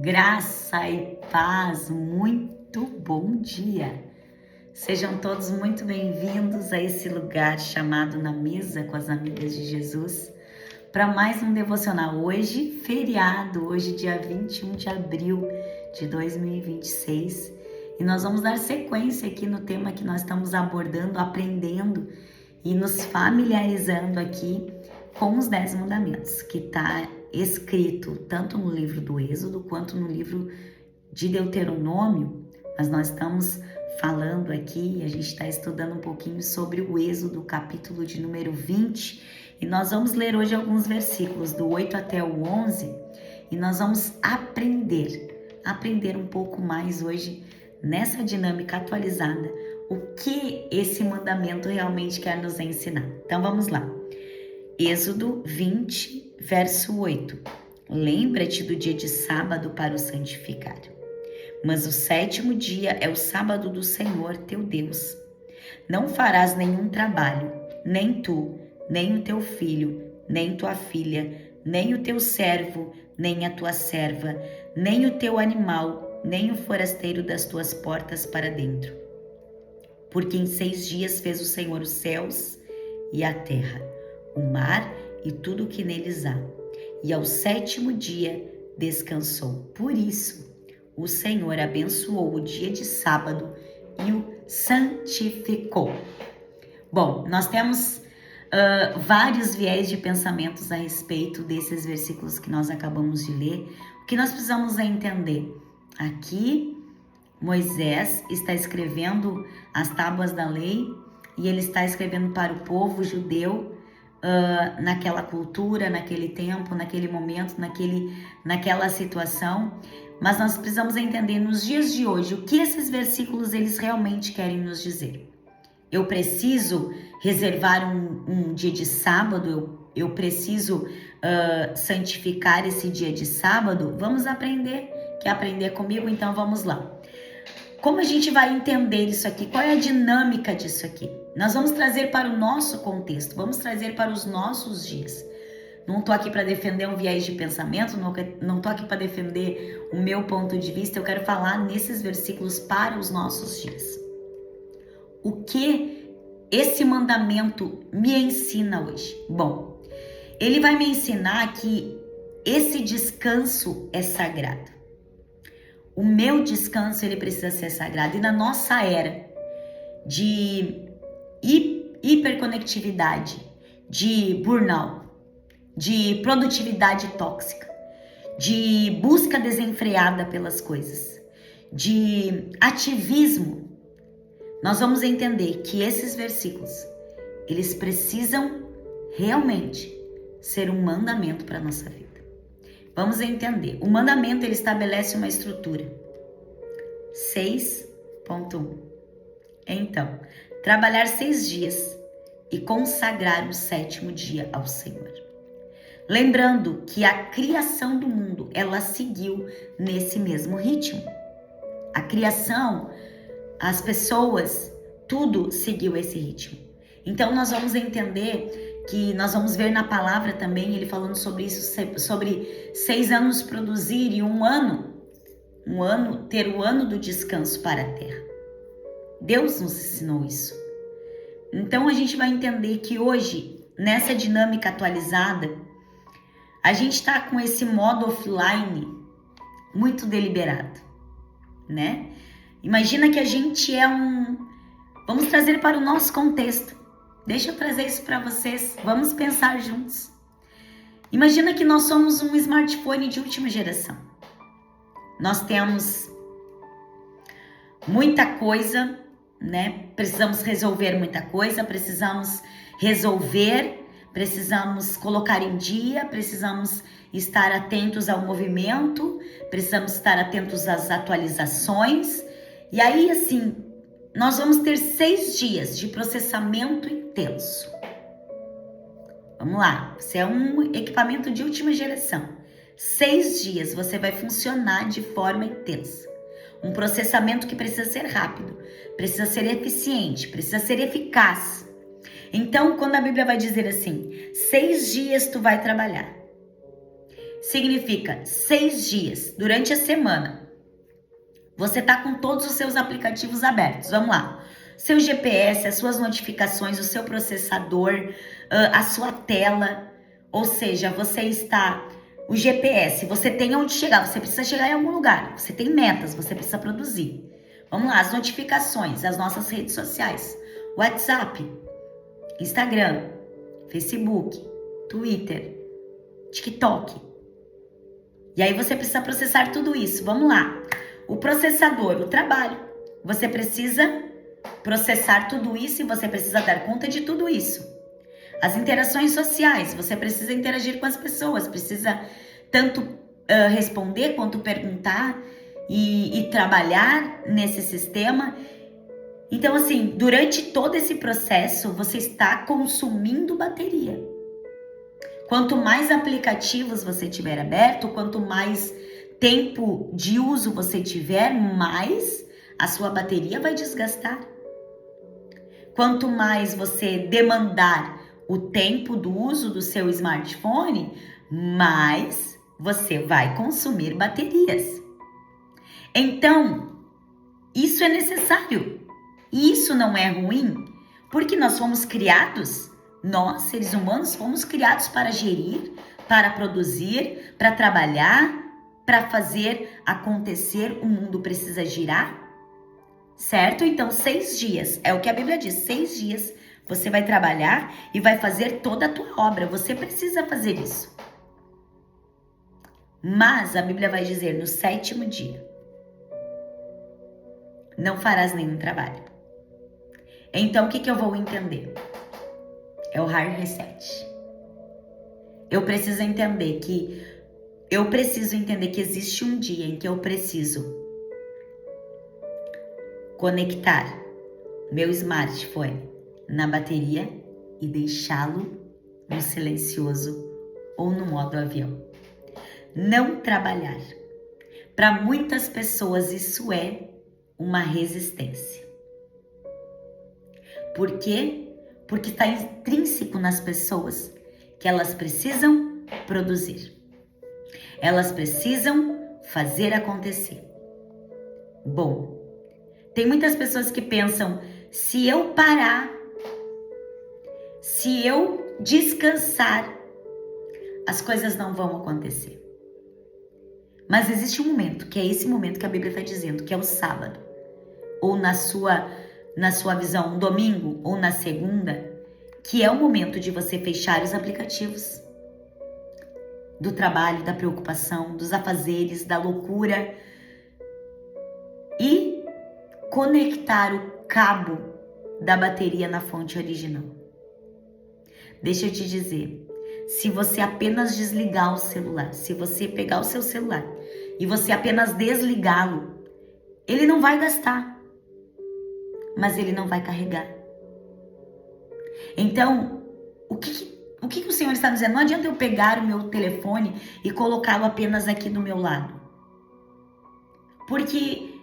Graça e paz, muito bom dia! Sejam todos muito bem-vindos a esse lugar chamado Na Mesa com as Amigas de Jesus, para mais um devocional. Hoje, feriado, hoje dia 21 de abril de 2026, e nós vamos dar sequência aqui no tema que nós estamos abordando, aprendendo e nos familiarizando aqui com os 10 mandamentos, que está escrito tanto no livro do Êxodo quanto no livro de Deuteronômio. Mas nós estamos falando aqui, a gente está estudando um pouquinho sobre o Êxodo, capítulo de número 20, e nós vamos ler hoje alguns versículos do 8 até o 11, e nós vamos aprender um pouco mais hoje nessa dinâmica atualizada, o que esse mandamento realmente quer nos ensinar. Então vamos lá. Êxodo 20, verso 8. Lembra-te do dia de sábado para o santificar. Mas o sétimo dia é o sábado do Senhor teu Deus. Não farás nenhum trabalho, nem tu, nem o teu filho, nem tua filha, nem o teu servo, nem a tua serva, nem o teu animal, nem o forasteiro das tuas portas para dentro. Porque em 6 dias fez o Senhor os céus e a terra, o mar e tudo o que neles há. E ao sétimo dia descansou. Por isso, o Senhor abençoou o dia de sábado e o santificou. Bom, nós temos vários viés de pensamentos a respeito desses versículos que nós acabamos de ler. O que nós precisamos entender? Aqui, Moisés está escrevendo as tábuas da lei e ele está escrevendo para o povo judeu naquela cultura, naquele tempo, naquele momento, naquela situação. Mas nós precisamos entender nos dias de hoje o que esses versículos eles realmente querem nos dizer. Eu preciso reservar um dia de sábado, eu preciso santificar esse dia de sábado. Vamos aprender. Quer aprender comigo? Então vamos lá. Como a gente vai entender isso aqui? Qual é a dinâmica disso aqui? Nós vamos trazer para o nosso contexto, vamos trazer para os nossos dias. Não estou aqui para defender um viés de pensamento, não estou aqui para defender o meu ponto de vista, eu quero falar nesses versículos para os nossos dias. O que esse mandamento me ensina hoje? Bom, ele vai me ensinar que esse descanso é sagrado. O meu descanso, ele precisa ser sagrado. E na nossa era de hiperconectividade, de burnout, de produtividade tóxica, de busca desenfreada pelas coisas, de ativismo, nós vamos entender que esses versículos, eles precisam realmente ser um mandamento para a nossa vida. Vamos entender. O mandamento, ele estabelece uma estrutura. 6.1. Então, trabalhar 6 dias e consagrar o 7º dia ao Senhor. Lembrando que a criação do mundo, ela seguiu nesse mesmo ritmo. A criação, as pessoas, tudo seguiu esse ritmo. Então, nós vamos entender que nós vamos ver na palavra também, ele falando sobre isso, sobre 6 anos produzir e um ano ter o ano do descanso para a terra. Deus nos ensinou isso. Então a gente vai entender que hoje, nessa dinâmica atualizada, a gente está com esse modo offline muito deliberado, né? Imagina que a gente é Vamos trazer para o nosso contexto. Deixa eu trazer isso para vocês. Vamos pensar juntos. Imagina que nós somos um smartphone de última geração. Nós temos muita coisa, né? Precisamos resolver muita coisa, precisamos colocar em dia, precisamos estar atentos ao movimento, precisamos estar atentos às atualizações. E aí, assim, nós vamos ter 6 dias de processamento intenso. Vamos lá, você é um equipamento de última geração. 6 dias você vai funcionar de forma intensa. Um processamento que precisa ser rápido, precisa ser eficiente, precisa ser eficaz. Então, quando a Bíblia vai dizer assim, 6 dias tu vai trabalhar, significa 6 dias durante a semana. Você tá com todos os seus aplicativos abertos. Vamos lá. Seu GPS, as suas notificações, o seu processador, a sua tela. Ou seja, você está... O GPS, você tem onde chegar. Você precisa chegar em algum lugar. Você tem metas, você precisa produzir. Vamos lá, as notificações, as nossas redes sociais. WhatsApp, Instagram, Facebook, Twitter, TikTok. E aí você precisa processar tudo isso. Vamos lá. O processador, o trabalho. Você precisa processar tudo isso e você precisa dar conta de tudo isso. As interações sociais, você precisa interagir com as pessoas, precisa tanto responder quanto perguntar e trabalhar nesse sistema. Então, assim, durante todo esse processo, você está consumindo bateria. Quanto mais aplicativos você tiver aberto, quanto mais tempo de uso você tiver, mais a sua bateria vai desgastar. Quanto mais você demandar o tempo do uso do seu smartphone, mais você vai consumir baterias. Então, isso é necessário. E isso não é ruim, porque nós fomos criados, nós, seres humanos, fomos criados para gerir, para produzir, para trabalhar, para fazer acontecer. O mundo precisa girar, certo? Então, 6 dias, é o que a Bíblia diz, 6 dias você vai trabalhar e vai fazer toda a tua obra. Você precisa fazer isso. Mas a Bíblia vai dizer, no 7º dia, não farás nenhum trabalho. Então, o que eu vou entender? É o hard reset. Eu preciso entender que existe um dia em que eu preciso conectar meu smartphone na bateria e deixá-lo no silencioso ou no modo avião. Não trabalhar. Para muitas pessoas isso é uma resistência. Por quê? Porque está intrínseco nas pessoas que elas precisam produzir. Elas precisam fazer acontecer. Bom, tem muitas pessoas que pensam, se eu parar, se eu descansar, as coisas não vão acontecer. Mas existe um momento, que é esse momento que a Bíblia está dizendo, que é o sábado. Ou na sua visão, um domingo ou na segunda, que é o momento de você fechar os aplicativos do trabalho, da preocupação, dos afazeres, da loucura e conectar o cabo da bateria na fonte original. Deixa eu te dizer, se você apenas desligar o celular, se você pegar o seu celular e você apenas desligá-lo, ele não vai gastar, mas ele não vai carregar. Então, o que o Senhor está dizendo? Não adianta eu pegar o meu telefone e colocá-lo apenas aqui do meu lado, porque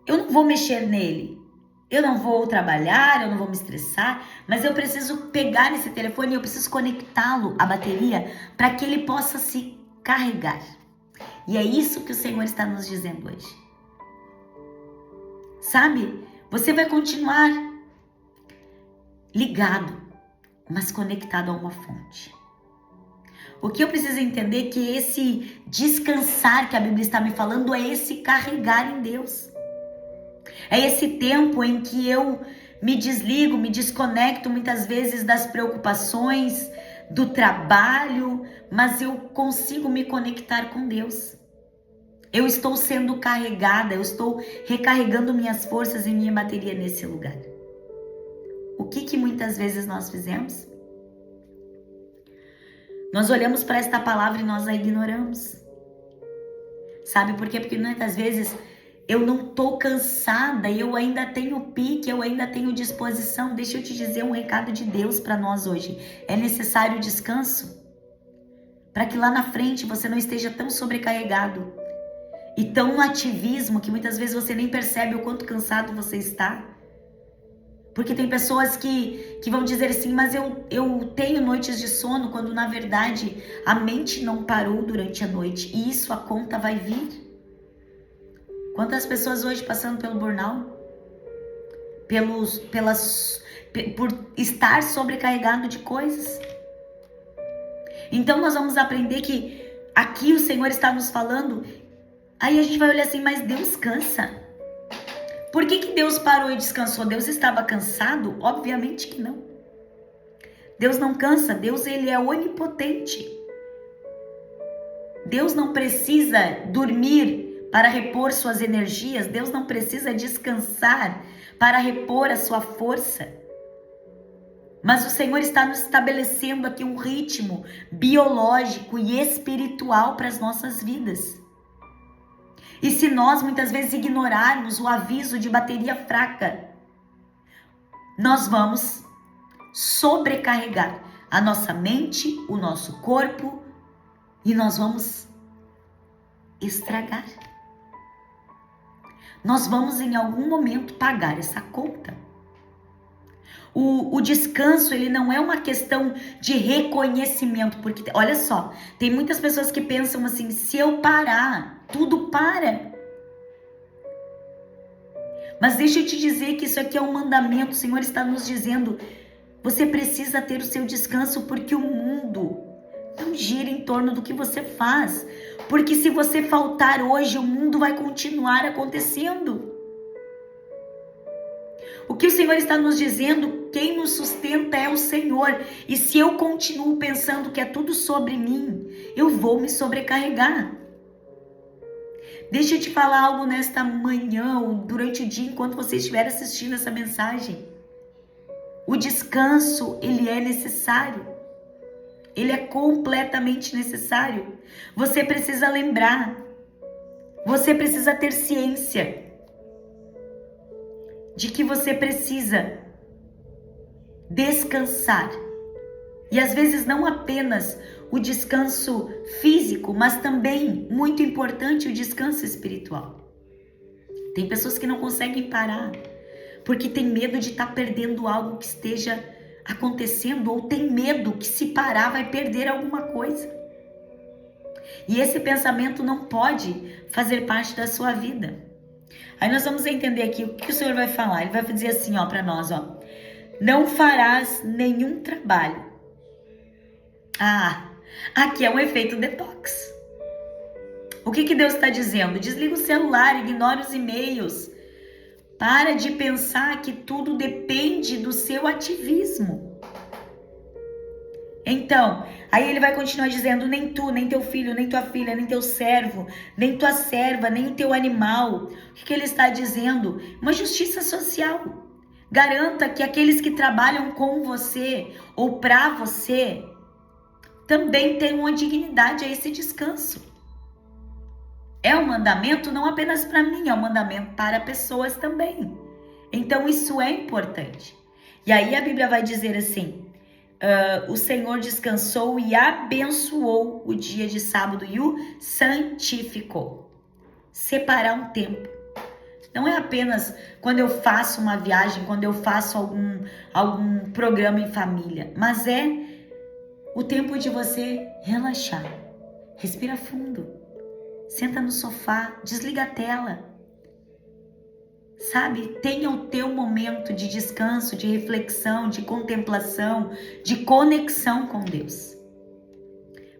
eu não vou mexer nele, eu não vou trabalhar, eu não vou me estressar, mas eu preciso pegar esse telefone e eu preciso conectá-lo à bateria para que ele possa se carregar. E é isso que o Senhor está nos dizendo hoje. Sabe? Você vai continuar ligado, mas conectado a uma fonte. O que eu preciso entender é que esse descansar que a Bíblia está me falando é esse carregar em Deus. É esse tempo em que eu me desligo, me desconecto muitas vezes das preocupações, do trabalho, mas eu consigo me conectar com Deus. Eu estou sendo carregada, eu estou recarregando minhas forças e minha bateria nesse lugar. O que muitas vezes nós fizemos? Nós olhamos para esta palavra e nós a ignoramos. Sabe por quê? Porque muitas vezes eu não estou cansada, eu ainda tenho pique, eu ainda tenho disposição. Deixa eu te dizer um recado de Deus para nós hoje. É necessário descanso para que lá na frente você não esteja tão sobrecarregado e tão no ativismo que muitas vezes você nem percebe o quanto cansado você está. Porque tem pessoas que vão dizer assim, mas eu tenho noites de sono, quando na verdade a mente não parou durante a noite. E isso a conta vai vir. Quantas pessoas hoje passando pelo burnout? Por estar sobrecarregado de coisas. Então nós vamos aprender que aqui o Senhor está nos falando. Aí a gente vai olhar assim, mas Deus cansa. Por que Deus parou e descansou? Deus estava cansado? Obviamente que não. Deus não cansa, Deus ele é onipotente. Deus não precisa dormir para repor suas energias, Deus não precisa descansar para repor a sua força. Mas o Senhor está nos estabelecendo aqui um ritmo biológico e espiritual para as nossas vidas. E se nós muitas vezes ignorarmos o aviso de bateria fraca, nós vamos sobrecarregar a nossa mente, o nosso corpo, e nós vamos estragar. Nós vamos em algum momento pagar essa conta. O descanso, ele não é uma questão de reconhecimento, porque olha só, tem muitas pessoas que pensam assim, se eu parar, tudo para. Mas deixa eu te dizer que isso aqui é um mandamento, o Senhor está nos dizendo, você precisa ter o seu descanso, porque o mundo não gira em torno do que você faz, porque se você faltar hoje, o mundo vai continuar acontecendo. O que o Senhor está nos dizendo, quem nos sustenta é o Senhor. E se eu continuo pensando que é tudo sobre mim, eu vou me sobrecarregar. Deixa eu te falar algo nesta manhã, ou durante o dia, enquanto você estiver assistindo essa mensagem. O descanso, ele é necessário. Ele é completamente necessário. Você precisa lembrar. Você precisa ter ciência de que você precisa descansar. E às vezes não apenas o descanso físico, mas também, muito importante, o descanso espiritual. Tem pessoas que não conseguem parar, porque tem medo de estar perdendo algo que esteja acontecendo, ou tem medo que se parar vai perder alguma coisa. E esse pensamento não pode fazer parte da sua vida. Aí nós vamos entender aqui o que o Senhor vai falar. Ele vai dizer assim, ó, para nós, ó. Não farás nenhum trabalho. Aqui é um efeito detox. O que Deus está dizendo? Desliga o celular, ignora os e-mails. Para de pensar que tudo depende do seu ativismo. Então, aí ele vai continuar dizendo, nem tu, nem teu filho, nem tua filha, nem teu servo, nem tua serva, nem o teu animal. O que ele está dizendo? Uma justiça social. Garanta que aqueles que trabalham com você ou para você também tenham uma dignidade a esse descanso. É um mandamento não apenas para mim, é um mandamento para pessoas também. Então isso é importante. E aí a Bíblia vai dizer assim, o Senhor descansou e abençoou o dia de sábado e o santificou. Separar um tempo. Não é apenas quando eu faço uma viagem, quando eu faço algum programa em família, mas é o tempo de você relaxar. Respira fundo. Senta no sofá, desliga a tela. Sabe, tenha o teu momento de descanso, de reflexão, de contemplação, de conexão com Deus.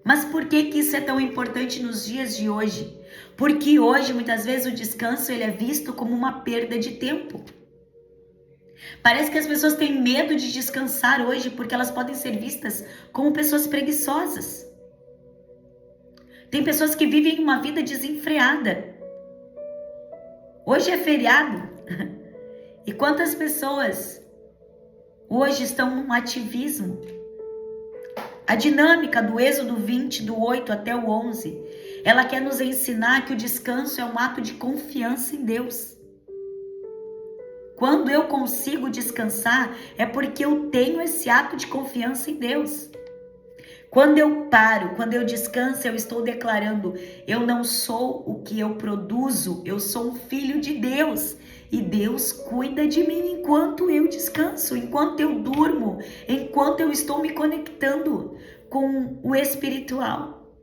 Mas por que isso é tão importante nos dias de hoje? Porque hoje, muitas vezes, o descanso ele é visto como uma perda de tempo. Parece que as pessoas têm medo de descansar hoje porque elas podem ser vistas como pessoas preguiçosas. Tem pessoas que vivem uma vida desenfreada. Hoje é feriado. E quantas pessoas hoje estão num ativismo? A dinâmica do Êxodo 20, do 8 até o 11, ela quer nos ensinar que o descanso é um ato de confiança em Deus. Quando eu consigo descansar, é porque eu tenho esse ato de confiança em Deus. Quando eu paro, quando eu descanso, eu estou declarando: eu não sou o que eu produzo, eu sou um filho de Deus. E Deus cuida de mim enquanto eu descanso, enquanto eu durmo, enquanto eu estou me conectando com o espiritual.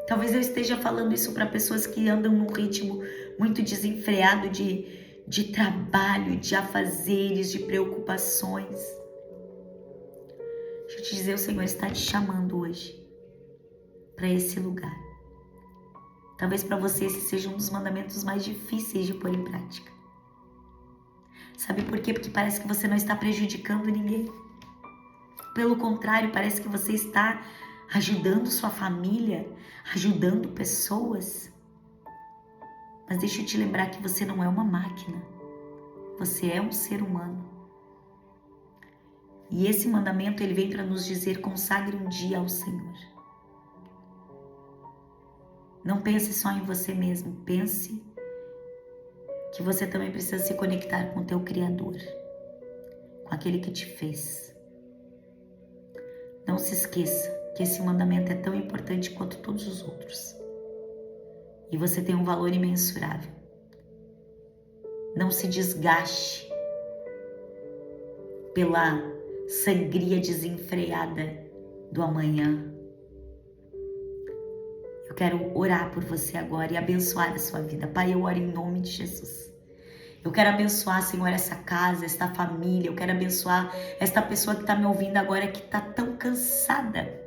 Talvez eu esteja falando isso para pessoas que andam num ritmo muito desenfreado de trabalho, de afazeres, de preocupações. Deixa eu te dizer, o Senhor está te chamando hoje para esse lugar. Talvez para você esse seja um dos mandamentos mais difíceis de pôr em prática. Sabe por quê? Porque parece que você não está prejudicando ninguém. Pelo contrário, parece que você está ajudando sua família, ajudando pessoas. Mas deixa eu te lembrar que você não é uma máquina. Você é um ser humano. E esse mandamento, ele vem para nos dizer: consagre um dia ao Senhor. Não pense só em você mesmo, pense que você também precisa se conectar com o teu Criador, com aquele que te fez. Não se esqueça que esse mandamento é tão importante quanto todos os outros. E você tem um valor imensurável. Não se desgaste pela sangria desenfreada do amanhã. Eu quero orar por você agora e abençoar a sua vida. Pai, eu oro em nome de Jesus. Eu quero abençoar, Senhor, essa casa, esta família. Eu quero abençoar esta pessoa que está me ouvindo agora, que está tão cansada,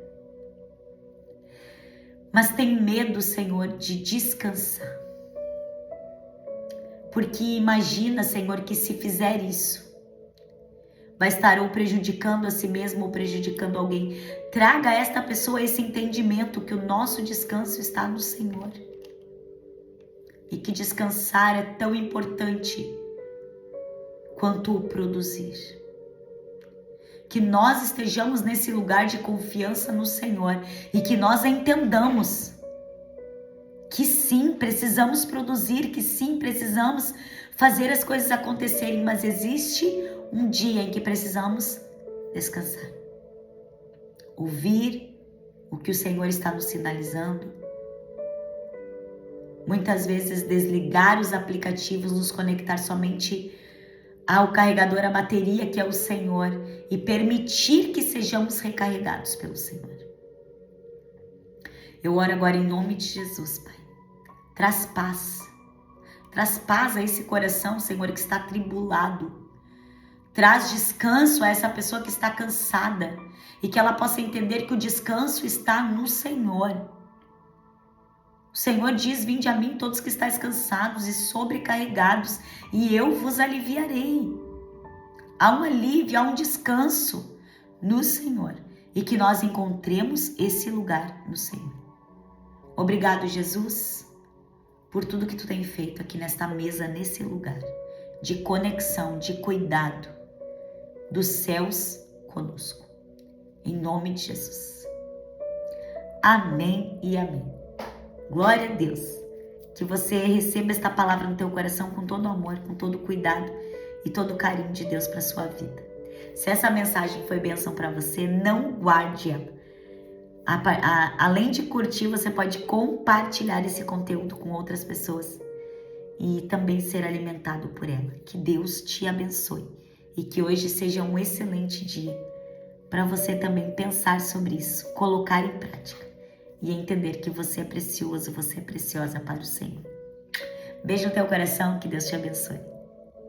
mas tem medo, Senhor, de descansar. Porque imagina, Senhor, que se fizer isso, vai estar ou prejudicando a si mesmo ou prejudicando alguém. Traga a esta pessoa esse entendimento que o nosso descanso está no Senhor. E que descansar é tão importante quanto o produzir. Que nós estejamos nesse lugar de confiança no Senhor e que nós entendamos que sim, precisamos produzir, que sim, precisamos fazer as coisas acontecerem, mas existe um dia em que precisamos descansar. Ouvir o que o Senhor está nos sinalizando. Muitas vezes desligar os aplicativos, nos conectar somente ao carregador, a bateria que é o Senhor e permitir que sejamos recarregados pelo Senhor. Eu oro agora em nome de Jesus, Pai. Traz paz. Traz paz a esse coração, Senhor, que está atribulado. Traz descanso a essa pessoa que está cansada e que ela possa entender que o descanso está no Senhor. O Senhor diz: vinde a mim todos que estáis cansados e sobrecarregados, e eu vos aliviarei. Há um alívio, há um descanso no Senhor, e que nós encontremos esse lugar no Senhor. Obrigado, Jesus, por tudo que tu tem feito aqui nesta mesa, nesse lugar de conexão, de cuidado dos céus conosco. Em nome de Jesus. Amém e amém. Glória a Deus. Que você receba esta palavra no teu coração com todo amor, com todo cuidado e todo carinho de Deus para sua vida. Se essa mensagem foi bênção para você, não guarde ela. Além de curtir, você pode compartilhar esse conteúdo com outras pessoas e também ser alimentado por ela. Que Deus te abençoe e que hoje seja um excelente dia para você também pensar sobre isso, colocar em prática e entender que você é precioso, você é preciosa para o Senhor. Beijo no teu coração, que Deus te abençoe.